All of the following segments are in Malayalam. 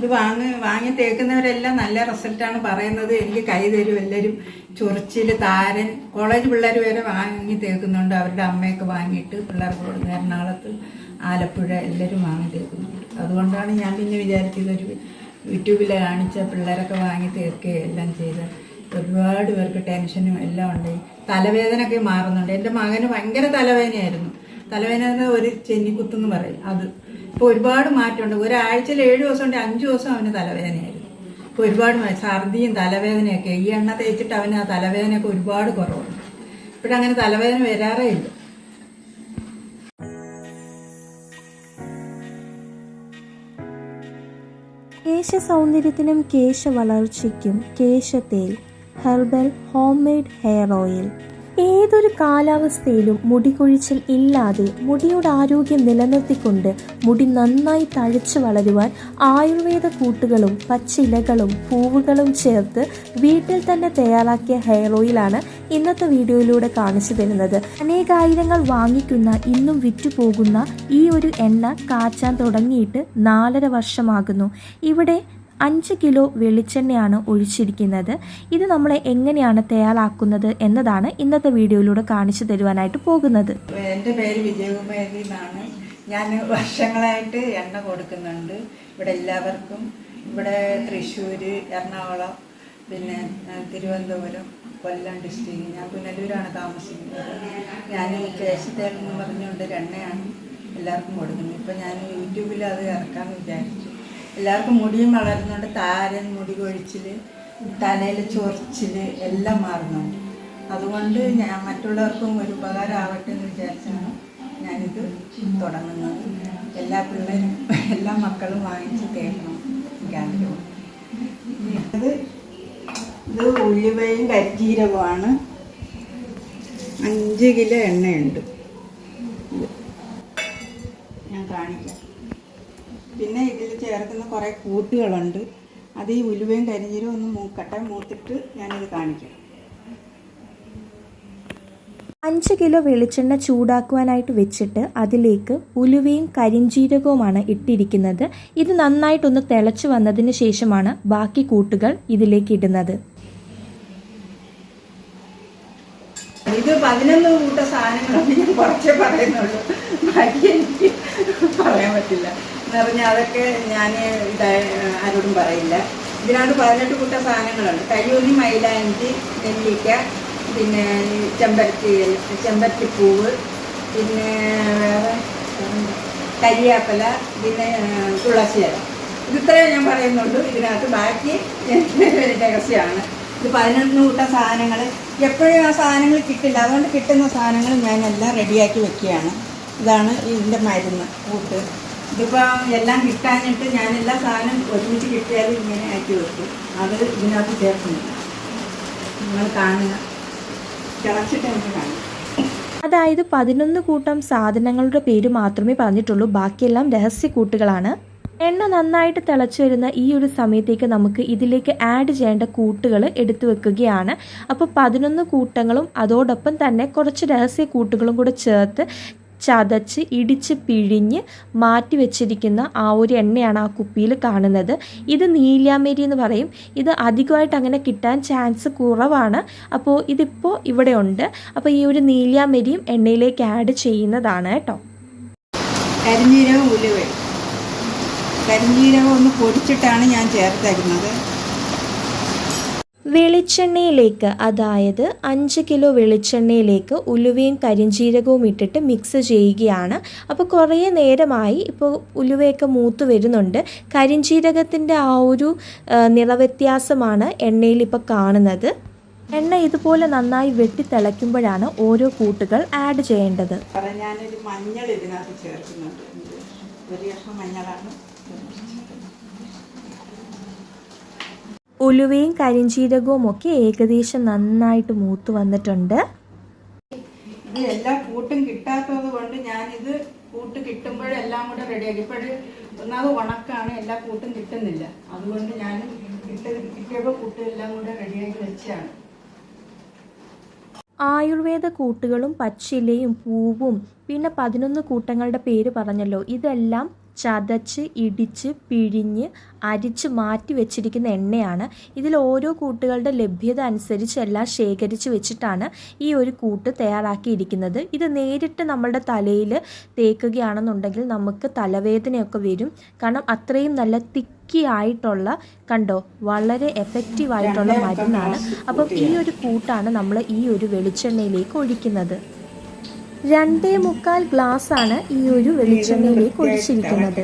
ഇത് വാങ്ങി തേക്കുന്നവരെല്ലാം നല്ല റിസൾട്ടാണ് പറയുന്നത്. എനിക്ക് കൈ തരും എല്ലാവരും. ചൊറിച്ചിൽ, താരൻ, കോളേജ് പിള്ളേർ വരെ വാങ്ങി തേക്കുന്നുണ്ട്. അവരുടെ അമ്മയൊക്കെ വാങ്ങിയിട്ട് പിള്ളേർക്ക് കൊടുക്കുന്നു. എറണാകുളത്ത്, ആലപ്പുഴ എല്ലാവരും വാങ്ങി തേക്കുന്നുണ്ട്. അതുകൊണ്ടാണ് ഞാൻ പിന്നെ വിചാരിച്ചത് ഒരു യൂട്യൂബിൽ കാണിച്ച പിള്ളേരൊക്കെ വാങ്ങി തേക്കുകയും എല്ലാം ചെയ്ത് ഒരുപാട് പേർക്ക് ടെൻഷനും എല്ലാം ഉണ്ട്. തലവേദനയൊക്കെ മാറുന്നുണ്ട്. എൻ്റെ മകന് ഭയങ്കര തലവേദനയായിരുന്നു. തലവേദന ഒരു ചെന്നിക്കുത്തെന്ന് പറയും. അത് ഇപ്പോൾ ഒരുപാട് മാറ്റമുണ്ട്. ഒരാഴ്ചയിൽ 7 ദിവസം ഉണ്ട്, 5 ദിവസം അവന് തലവേദനയായിരുന്നു. ഇപ്പോൾ ഒരുപാട് ഛർദിയും തലവേദനയൊക്കെ. ഈ എണ്ണ തേച്ചിട്ട് അവന് ആ തലവേദനയൊക്കെ ഒരുപാട് കുറവുണ്ട്. ഇപ്പോഴങ്ങനെ തലവേദന വരാറേ ഇല്ല. കേശ സൗന്ദര്യത്തിനും കേശ വളർച്ചയ്ക്കും കേശത്തേൽ herbal home made hair oil. ഏതൊരു കാലാവസ്ഥയിലും മുടി കൊഴിച്ചിൽ ഇല്ലാതെ മുടിയുടെ ആരോഗ്യം നിലനിർത്തിക്കൊണ്ട് മുടി നന്നായി തഴച്ചു വളരുവാൻ ആയുർവേദ കൂട്ടുകളും പച്ചിലകളും പൂവുകളും ചേർത്ത് വീട്ടിൽ തന്നെ തയ്യാറാക്കിയ ഹെയർ ഓയിലാണ് ഇന്നത്തെ വീഡിയോയിലൂടെ കാണിച്ചു തരുന്നത്. അനേകായിരങ്ങൾ വാങ്ങിക്കുന്ന ഇന്നും വിറ്റുപോകുന്ന ഈ ഒരു എണ്ണ കാച്ചാൻ തുടങ്ങിയിട്ട് 4.5 വർഷമാകുന്നു. ഇവിടെ 5 കിലോ വെളിച്ചെണ്ണയാണ് ഒഴിച്ചിരിക്കുന്നത്. ഇത് നമ്മൾ എങ്ങനെയാണ് തയ്യാറാക്കുന്നത് എന്നതാണ് ഇന്നത്തെ വീഡിയോയിലൂടെ കാണിച്ചു തരുവാനായിട്ട് പോകുന്നത്. എൻ്റെ പേര് വിജയകുമാരി എന്നാണ്. ഞാൻ വർഷങ്ങളായിട്ട് എണ്ണ കൊടുക്കുന്നുണ്ട് ഇവിടെ എല്ലാവർക്കും. ഇവിടെ തൃശ്ശൂർ, എറണാകുളം, പിന്നെ തിരുവനന്തപുരം, കൊല്ലം ഡിസ്ട്രിക്റ്റ്. ഞാൻ പുനലൂരാണ് താമസിക്കുന്നത്. ഞാൻ കേശത്തേൽ എന്ന് പറഞ്ഞുകൊണ്ട് എണ്ണയാണ് എല്ലാവർക്കും കൊടുക്കുന്നത്. ഇപ്പം ഞാൻ യൂട്യൂബിൽ അത് ഇറക്കാമെന്ന് വിചാരിച്ചു. എല്ലാവർക്കും മുടിയും വളരുന്നുണ്ട്. താരൻ, മുടി കൊഴിച്ചിൽ, തലയിൽ ചൊറിച്ചിൽ എല്ലാം മാറുന്നുണ്ട്. അതുകൊണ്ട് ഞാൻ മറ്റുള്ളവർക്കും ഒരു ഉപകാരമാവട്ടെ എന്ന് വിചാരിച്ചാണ് ഞാനിത് തുടങ്ങുന്നത്. എല്ലാ പിള്ളേരും, എല്ലാ മക്കളും വാങ്ങിച്ച് തേക്കണം എനിക്കാഗ്രഹം. ഇത് ഉലുവയും കരിജീരകമാണ്. 5 കിലോ എണ്ണയുണ്ട്. ഞാൻ കാണിക്കാം. പിന്നെ ഇതിൽ ചേർക്കുന്ന കുറേ കൂട്ടുകളുണ്ട്. അത് ഈ ഉലുവയും കരിഞ്ചീരവും ഒന്ന് മൂത്തിട്ട് ഞാനിത് കാണിക്കാം. 5 കിലോ വെളിച്ചെണ്ണ ചൂടാക്കുവാനായിട്ട് വെച്ചിട്ട് അതിലേക്ക് ഉലുവയും കരിഞ്ജീരകവുമാണ് ഇട്ടിരിക്കുന്നത്. ഇത് നന്നായിട്ടൊന്ന് തിളച്ച് വന്നതിന് ശേഷമാണ് ബാക്കി കൂട്ടുകൾ ഇതിലേക്ക് ഇടുന്നത്. ഇത് 11 കൂട്ട സാധനങ്ങളാണ്. ഞാൻ കുറച്ചേ പറയുന്നുള്ളൂ, ബാക്കി എനിക്ക് പറയാൻ പറ്റില്ല എന്ന് പറഞ്ഞാൽ അതൊക്കെ ഞാൻ ആരോടും പറയില്ല. ഇതിനകത്ത് 18 കൂട്ട സാധനങ്ങളുണ്ട്. കയ്യൂരി, മൈലാഞ്ചി, നെല്ലിക്ക, പിന്നെ ചെമ്പരത്തിപ്പൂവ്, പിന്നെ വേറെ കരിയാപ്പല, പിന്നെ തുളസിയില. ഇതിത്രയും ഞാൻ പറയുന്നുള്ളൂ. ഇതിനകത്ത് ബാക്കി രഹസ്യമാണ്. ഇത് 11 കൂട്ട സാധനങ്ങൾ. എപ്പോഴും ആ സാധനങ്ങൾ കിട്ടില്ല. അതുകൊണ്ട് കിട്ടുന്ന സാധനങ്ങൾ ഞാനെല്ലാം റെഡിയാക്കി വെക്കുകയാണ്. ഇതാണ് ഇതിൻ്റെ മരുന്ന് കൂട്ട്. ഇതിപ്പോൾ എല്ലാം കിട്ടാനിട്ട് ഞാൻ എല്ലാ സാധനം ഒരുമിച്ച് കിട്ടിയാലും ഇങ്ങനെ ആക്കി വെക്കും. അത് ഇതിനകത്ത് ചേർക്കുന്നില്ല. നിങ്ങൾ കാണുക, തിളച്ചിട്ട് എനിക്ക് കാണുക. അതായത് 11 കൂട്ടം സാധനങ്ങളുടെ പേര് മാത്രമേ പറഞ്ഞിട്ടുള്ളൂ. ബാക്കിയെല്ലാം രഹസ്യക്കൂട്ടുകളാണ്. എണ്ണ നന്നായിട്ട് തിളച്ചു വരുന്ന ഈ ഒരു സമയത്തേക്ക് നമുക്ക് ഇതിലേക്ക് ആഡ് ചെയ്യേണ്ട കൂട്ടുകൾ എടുത്തു വെക്കുകയാണ്. അപ്പോൾ 11 കൂട്ടങ്ങളും അതോടൊപ്പം തന്നെ കുറച്ച് രഹസ്യ കൂട്ടുകളും കൂടെ ചേർത്ത് ചതച്ച് ഇടിച്ച് പിഴിഞ്ഞ് മാറ്റി വെച്ചിരിക്കുന്ന ആ ഒരു എണ്ണയാണ് ആ കുപ്പിയിൽ കാണുന്നത്. ഇത് നീലാമരി എന്ന് പറയും. ഇത് അധികമായിട്ട് അങ്ങനെ കിട്ടാൻ ചാൻസ് കുറവാണ്. അപ്പോൾ ഇതിപ്പോൾ ഇവിടെ ഉണ്ട്. അപ്പോൾ ഈ ഒരു നീലാമരിയും എണ്ണയിലേക്ക് ആഡ് ചെയ്യുന്നതാണ് കേട്ടോ. കരിഞ്ജീരകം, ഉലുവ, കരിഞ്ജീരകം ഒന്ന് പൊടിച്ചിട്ടാണ് ഞാൻ ചേർത്തിരുന്നത്. വെളിച്ചെണ്ണയിലേക്ക്, അതായത് 5 കിലോ വെളിച്ചെണ്ണയിലേക്ക് ഉലുവയും കരിഞ്ജീരകവും ഇട്ടിട്ട് മിക്സ് ചെയ്യുകയാണ്. അപ്പോൾ കുറേ നേരമായി ഇപ്പോൾ ഉലുവയൊക്കെ മൂത്ത് വരുന്നുണ്ട്. കരിഞ്ജീരകത്തിൻ്റെ ആ ഒരു നിറവ്യത്യാസമാണ് എണ്ണയിൽ ഇപ്പോൾ കാണുന്നത്. എണ്ണ ഇതുപോലെ നന്നായി വെട്ടി തിളയ്ക്കുമ്പോഴാണ് ഓരോ കൂട്ടുകൾ ആഡ് ചെയ്യേണ്ടത്. ഞാനൊരു മഞ്ഞൾ ഇതിനകത്ത് ചേർക്കുന്നുണ്ട്. ഒരു കഷ്ണം മഞ്ഞളാണ്. ഉലുവയും കരിഞ്ജീരകവും ഒക്കെ ഏകദേശം നന്നായിട്ട് മൂത്ത് വന്നിട്ടുണ്ട്. ഇത് എല്ലാ കൂട്ടും കിട്ടാത്തത് കൊണ്ട് ഞാനിത് കൂട്ട് കിട്ടുമ്പോഴെല്ലാം കൂടെ റെഡിയാക്കി. ഇപ്പോഴ് ഒന്നാമത് ഉണക്കാണ്, എല്ലാ കൂട്ടും കിട്ടുന്നില്ല. അതുകൊണ്ട് ഞാൻ കിട്ടിയപ്പോൾ കൂട്ടെല്ലാം കൂടെ റെഡിയാക്കി വെച്ചാണ്. ആയുർവേദ കൂട്ടുകളും പച്ചിലയും പൂവും പിന്നെ 11 കൂട്ടങ്ങളുടെ പേര് പറഞ്ഞല്ലോ, ഇതെല്ലാം ചതച്ച് ഇടിച്ച് പിഴിഞ്ഞ് അരിച്ച് മാറ്റി വെച്ചിരിക്കുന്ന എണ്ണയാണ്. ഇതിൽ ഓരോ കൂട്ടുകളുടെ ലഭ്യത അനുസരിച്ച് എല്ലാം ശേഖരിച്ച് വെച്ചിട്ടാണ് ഈ ഒരു കൂട്ട് തയ്യാറാക്കിയിരിക്കുന്നത്. ഇത് നേരിട്ട് നമ്മളുടെ തലയിൽ തേക്കുകയാണെന്നുണ്ടെങ്കിൽ നമുക്ക് തലവേദനയൊക്കെ വരും. കാരണം അത്രയും നല്ല തിക്കി ആയിട്ടുള്ള, കണ്ടോ, വളരെ എഫക്റ്റീവായിട്ടുള്ള മരുന്നാണ്. അപ്പം ഈ ഒരു കൂട്ടാണ് നമ്മൾ ഈ ഒരു വെളിച്ചെണ്ണയിലേക്ക് ഒഴിക്കുന്നത്. 2.25 ഗ്ലാസ്സാണ് ഈ ഒരു വെളിച്ചെണ്ണയിലേക്ക് ഒഴിച്ചിരിക്കുന്നത്.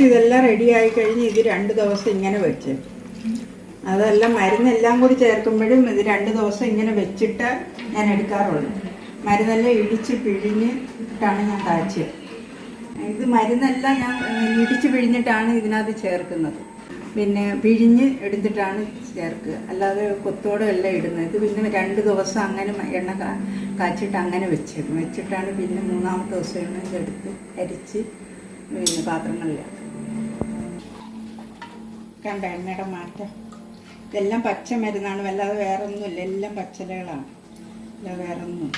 ഇതെല്ലാം റെഡി ആയി കഴിഞ്ഞ് ഇത് 2 ദിവസം ഇങ്ങനെ വെച്ച്, അതെല്ലാം മരുന്നെല്ലാം കൂടി ചേർക്കുമ്പോഴും ഇത് 2 ദിവസം ഇങ്ങനെ വെച്ചിട്ട് ഞാൻ എടുക്കാറുള്ളൂ. മരുന്നെല്ലാം ഇടിച്ച് പിഴിഞ്ഞിട്ടാണ് ഞാൻ കാച്ചിയത്. ഇത് മരുന്നെല്ലാം ഞാൻ ഇടിച്ച് പിഴിഞ്ഞിട്ടാണ് ഇതിനകത്ത് ചേർക്കുന്നത്. പിന്നെ പിഴിഞ്ഞ് എടുത്തിട്ടാണ് ചേർക്കുക, അല്ലാതെ കൊത്തോടെ എല്ലാം ഇടുന്നത്. ഇത് പിന്നെ 2 ദിവസം അങ്ങനെ എണ്ണ കാച്ചിട്ട് അങ്ങനെ വെച്ചിട്ടാണ് പിന്നെ 3-ാമത്തെ ദിവസം ഇതെടുത്ത് അരിച്ച് പിന്നെ പാത്രങ്ങളിലാണ്. കണ്ട എണ്ണയുടെ മാറ്റം. ഇതെല്ലാം പച്ച മരുന്നാണ്, വല്ലാതെ വേറെ ഒന്നുമില്ല, എല്ലാം പച്ചിലകളാണ്, അല്ല വേറെ ഒന്നും.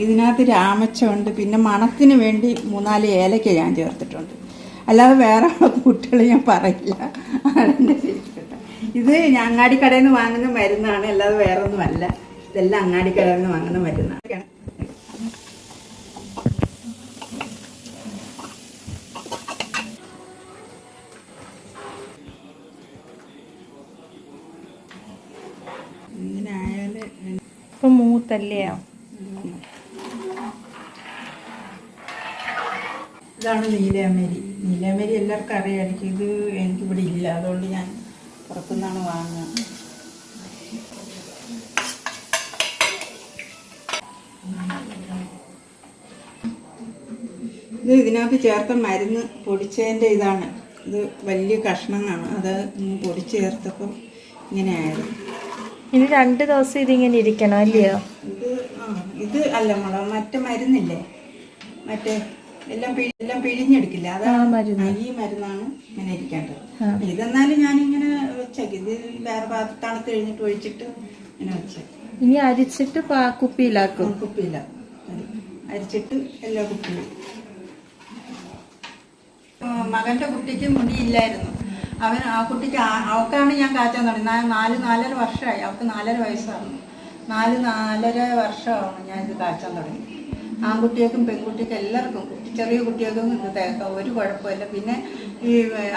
ഇതിനകത്ത് രാമച്ചമുണ്ട്, പിന്നെ മണത്തിന് വേണ്ടി 3-4 ഏലക്ക ഞാൻ ചേർത്തിട്ടുണ്ട്. അല്ലാതെ വേറെ കുട്ടികൾ ഞാൻ പറയില്ല. അതിൻ്റെ ഇത് അങ്ങാടിക്കടയിൽ നിന്ന് വാങ്ങുന്ന മരുന്നാണ്, അല്ലാതെ വേറെ ഒന്നുമല്ല. ഇതെല്ലാം അങ്ങാടിക്കടയിൽ നിന്ന് വാങ്ങുന്ന മരുന്നാണ്. ഇങ്ങനെ ആയാല് ഇപ്പം മൂത്തല്ലയോ? ഇതാണ് നീലയമരി. നീലയമരി എല്ലാവർക്കും അറിയാമായിരിക്കും. ഇത് എനിക്കിവിടെ ഇല്ല, അതുകൊണ്ട് ഞാൻ പുറത്തുനിന്നാണ് വാങ്ങുക. ഇത് ഇതിനകത്ത് ചേർത്ത മരുന്ന് പൊടിച്ചതിൻ്റെ ഇതാണ്. ഇത് വലിയ കഷ്ണങ്ങളാണ്, അത് പൊടിച്ച് ചേർത്തപ്പോൾ ഇങ്ങനെ ആയത്. ഇനി 2 ദിവസം ഇതിങ്ങനെ ഇരിക്കണം അല്ലയോ? ഇത് അല്ല മുളക്, മറ്റേ മരുന്നില്ലേ, മറ്റേ എല്ലാം പിഴിഞ്ഞെടുക്കില്ല, അതാണ് മരുന്ന്. ഈ മരുന്നാണ് ഇങ്ങനെ ഇരിക്കേണ്ടത്. ഇതെന്നാലും ഞാനിങ്ങനെ വെച്ചേക്ക്, ഇത് വേറെ തണുത്ത് കഴിഞ്ഞിട്ട് ഒഴിച്ചിട്ട് ഇങ്ങനെ വെച്ചേക്ക്. ഇനി അരിച്ചിട്ട് കുപ്പിയിലാക്കും. അരിച്ചിട്ട് എല്ലാ കുപ്പിയിലും. മകന്റെ കുട്ടിക്ക് മുടിയില്ലായിരുന്നു. ആ കുട്ടിക്ക് അവക്കാണ് ഞാൻ കാച്ചാൻ തുടങ്ങി. 4-4.5 വർഷമായി. അവൾക്ക് 4.5 വയസ്സാണ്. 4-4.5 വർഷമാണ് ഞാൻ ഇത് കാച്ചാൻ തുടങ്ങി. ആൺകുട്ടികൾക്കും പെൺകുട്ടികൾക്കും എല്ലാവർക്കും, ചെറിയ കുട്ടികൾക്കും ഇത് തേക്കാം, ഒരു കുഴപ്പമില്ല. പിന്നെ ഈ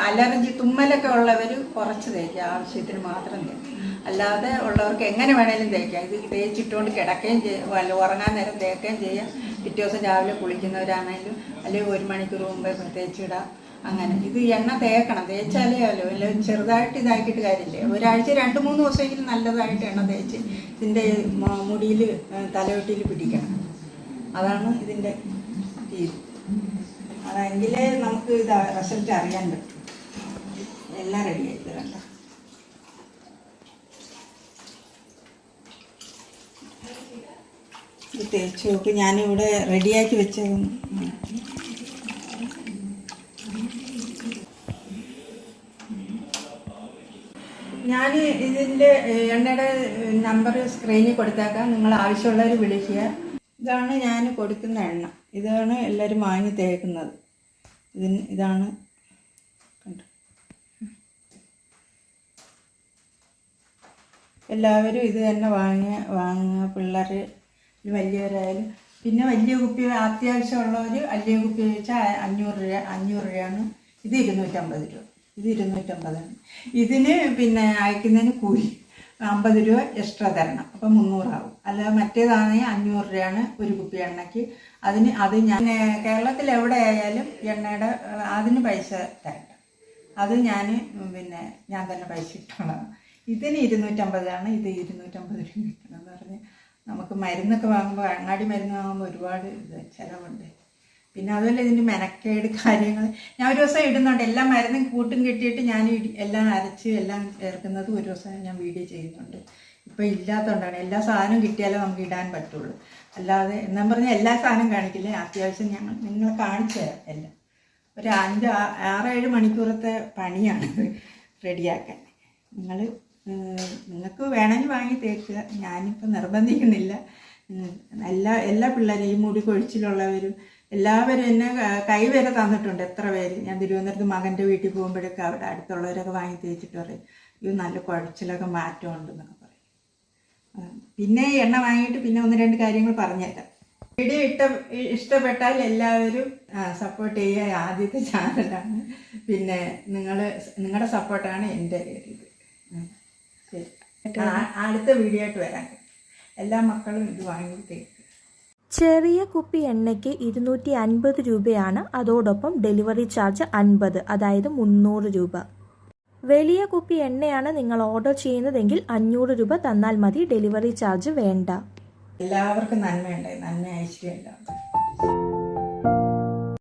അലർജി തുമ്മലൊക്കെ ഉള്ളവർ കുറച്ച് തേക്കുക, ആവശ്യത്തിന് മാത്രം തേക്കുക. അല്ലാതെ ഉള്ളവർക്ക് എങ്ങനെ വേണേലും തേക്കാം. ഇത് തേച്ചിട്ടുകൊണ്ട് കിടക്കുകയും ചെയ്യാം, ഉറങ്ങാൻ നേരം തേക്കുകയും ചെയ്യാം. പിറ്റേ ദിവസം രാവിലെ കുളിക്കുന്നവരാണെങ്കിലും അല്ലെങ്കിൽ 1 മണിക്കൂർ മുമ്പേ തേച്ചിടാം. അങ്ങനെ ഇത് എണ്ണ തേക്കണം, തേച്ചാലേ അല്ലോ, അല്ല ചെറുതായിട്ട് ഇതാക്കിയിട്ട് കാര്യമില്ലേ. ഒരാഴ്ച 2-3 ദിവസമെങ്കിലും നല്ലതായിട്ട് എണ്ണ തേച്ച് ഇതിൻ്റെ മുടിയിൽ തലയൊട്ടിയിൽ പിടിക്കണം. അതാണ് ഇതിൻ്റെ രീതി. അതെങ്കിലേ നമുക്ക് ഇത് റിസൾട്ട് അറിയാൻ പറ്റും. എല്ലാം റെഡിയായി തരണ്ട. ഇത് തേച്ച് നോക്ക്. ഞാനിവിടെ റെഡിയാക്കി വെച്ചത്. ഞാൻ ഇതിൻ്റെ എണ്ണയുടെ നമ്പർ സ്ക്രീനിൽ കൊടുത്തേക്കാം, നിങ്ങൾ ആവശ്യമുള്ളവർ വിളിക്കുക. ഇതാണ് ഞാൻ കൊടുക്കുന്ന എണ്ണ. ഇതാണ് എല്ലാവരും വാങ്ങി തേക്കുന്നത്. ഇതാണ് കണ്ടോ, എല്ലാവരും ഇത് തന്നെ വാങ്ങുക. പിള്ളേർ വലിയവരായാലും. പിന്നെ വലിയ കുപ്പി അത്യാവശ്യമുള്ളവർ വലിയ കുപ്പി വെച്ചാൽ 500 രൂപയാണ്. ഇത് 250 രൂപ. ഇത് 250ആണ്. ഇതിന് പിന്നെ അയക്കുന്നതിന് കൂലി 50 രൂപ എക്സ്ട്രാ തരണം, അപ്പം 300 ആവും. അല്ല മറ്റേതാണെങ്കിൽ 500 രൂപയാണ് ഒരു കുപ്പി എണ്ണയ്ക്ക്. അത് ഞാൻ കേരളത്തിൽ എവിടെ ആയാലും എണ്ണയുടെ അതിന് പൈസ തരണ്ട. അത് ഞാൻ തന്നെ പൈസ ഇട്ടോളാം. ഇതിന് 250ആണ്. ഇത് 250 രൂപ കിട്ടണം എന്ന് പറഞ്ഞ് നമുക്ക് മരുന്നൊക്കെ വാങ്ങുമ്പോൾ, അങ്ങാടി മരുന്ന് വാങ്ങുമ്പോൾ ഒരുപാട് ചിലവുണ്ട്. പിന്നെ അതുപോലെ ഇതിൻ്റെ മെനക്കേട് കാര്യങ്ങൾ ഞാൻ ഒരു ദിവസം ഇടുന്നുണ്ട്. എല്ലാ മരുന്നും കൂട്ടും കിട്ടിയിട്ട് ഞാൻ എല്ലാം അരച്ച് എല്ലാം ചേർക്കുന്നത് ഒരു ദിവസം ഞാൻ വീഡിയോ ചെയ്യുന്നുണ്ട്. ഇപ്പോൾ ഇല്ലാത്തതുകൊണ്ടാണ്. എല്ലാ സാധനവും കിട്ടിയാലേ നമുക്ക് ഇടാൻ പറ്റുള്ളൂ. അല്ലാതെ എന്നും പറഞ്ഞാൽ എല്ലാ സാധനവും കാണിക്കില്ലേ, അത്യാവശ്യം നിങ്ങൾ കാണിച്ചു തരാം. എല്ലാം ഒരു 5-6-7 മണിക്കൂറത്തെ പണിയാണിത് റെഡിയാക്കാൻ. നിങ്ങൾക്ക് വേണമെങ്കിൽ വാങ്ങി തേക്കുക. ഞാനിപ്പോൾ നിർബന്ധിക്കുന്നില്ല. എല്ലാ പിള്ളേരും, ഈ മുടി കൊഴിച്ചിലുള്ളവരും എല്ലാവരും എന്നെ കൈ വരെ തന്നിട്ടുണ്ട്. എത്ര പേര് ഞാൻ തിരുവനന്തപുരത്ത് മകൻ്റെ വീട്ടിൽ പോകുമ്പോഴൊക്കെ അവിടെ അടുത്തുള്ളവരൊക്കെ വാങ്ങി തേച്ചിട്ട് പറയും ഇത് നല്ല കുഴച്ചിലൊക്കെ മാറ്റമുണ്ടെന്നൊക്കെ പറയും. പിന്നെ എണ്ണ വാങ്ങിയിട്ട് പിന്നെ 1-2 കാര്യങ്ങൾ പറഞ്ഞുതരാം. വീഡിയോ ഇഷ്ടപ്പെട്ടാൽ എല്ലാവരും സപ്പോർട്ട് ചെയ്യുക. ആദ്യത്തെ ചാനലാണ്. പിന്നെ നിങ്ങളുടെ സപ്പോർട്ടാണ് എൻ്റെ ഇത്. ശരി, അടുത്ത വീഡിയോ ആയിട്ട് വരാം. എല്ലാ മക്കളും ഇത് വാങ്ങിയിട്ട്. ചെറിയ കുപ്പി എണ്ണയ്ക്ക് 250 രൂപയാണ്. അതോടൊപ്പം ഡെലിവറി ചാർജ് 50, അതായത് 300 രൂപ. വലിയ കുപ്പി എണ്ണയാണ് നിങ്ങൾ ഓർഡർ ചെയ്യുന്നതെങ്കിൽ 500 രൂപ തന്നാൽ മതി. ഡെലിവറി ചാർജ് വേണ്ട. എല്ലാവർക്കും നന്മയുണ്ടായി, നന്മ ഐശ്വര്യം ഉണ്ടാവും.